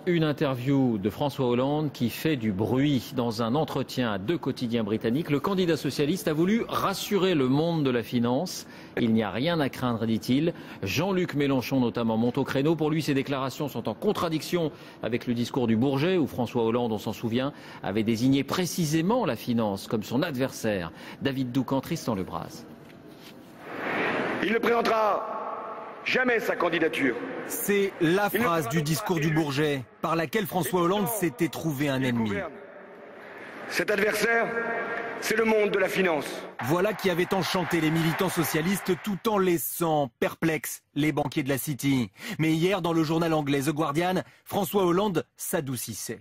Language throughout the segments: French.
Une interview de François Hollande qui fait du bruit. Dans un entretien à 2 quotidiens britanniques, le candidat socialiste a voulu rassurer le monde de la finance. Il n'y a rien à craindre, dit-il. Jean-Luc Mélenchon notamment monte au créneau. Pour lui, ces déclarations sont en contradiction avec le discours du Bourget où François Hollande, on s'en souvient, avait désigné précisément la finance comme son adversaire. David Doucan, Tristan Lebras. Il ne présentera jamais sa candidature. C'est la phrase du discours du Bourget par laquelle François Hollande s'était trouvé un ennemi. Cet adversaire, c'est le monde de la finance. Voilà qui avait enchanté les militants socialistes tout en laissant perplexes les banquiers de la City. Mais hier, dans le journal anglais The Guardian, François Hollande s'adoucissait.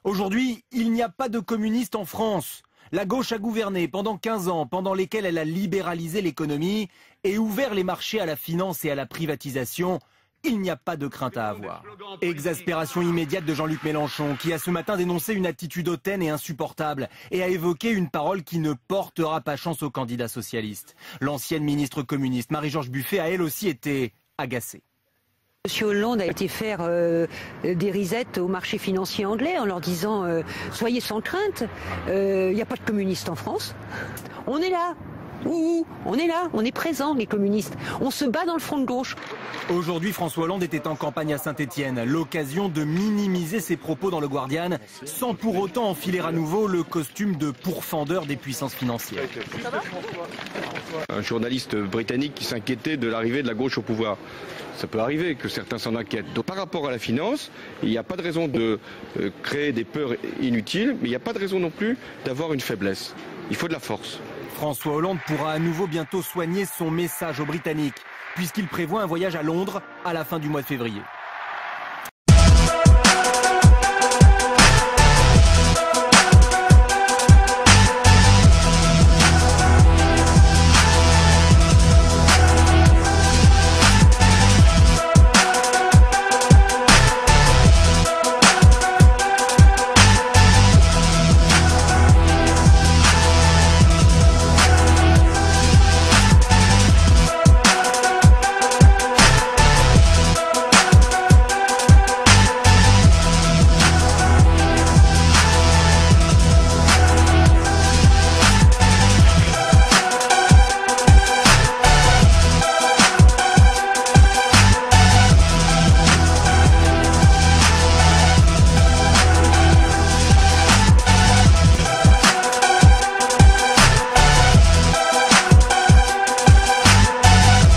Aujourd'hui, il n'y a pas de communistes en France. La gauche a gouverné pendant 15 ans, pendant lesquels elle a libéralisé l'économie et ouvert les marchés à la finance et à la privatisation. Il n'y a pas de crainte à avoir. Exaspération immédiate de Jean-Luc Mélenchon, qui a ce matin dénoncé une attitude hautaine et insupportable et a évoqué une parole qui ne portera pas chance au candidat socialiste. L'ancienne ministre communiste Marie-Georges Buffet a elle aussi été agacée. Monsieur Hollande a été faire des risettes au marché financier anglais en leur disant soyez sans crainte, il n'y a pas de communistes en France. On est là. On est là, on est présents les communistes. On se bat dans le front de gauche. Aujourd'hui, François Hollande était en campagne à Saint-Étienne. L'occasion de minimiser ses propos dans le Guardian sans pour autant enfiler à nouveau le costume de pourfendeur des puissances financières. Un journaliste britannique qui s'inquiétait de l'arrivée de la gauche au pouvoir. Ça peut arriver que certains s'en inquiètent. Donc, par rapport à la finance, il n'y a pas de raison de créer des peurs inutiles, mais il n'y a pas de raison non plus d'avoir une faiblesse. Il faut de la force. François Hollande pourra à nouveau bientôt soigner son message aux Britanniques, puisqu'il prévoit un voyage à Londres à la fin du mois de février.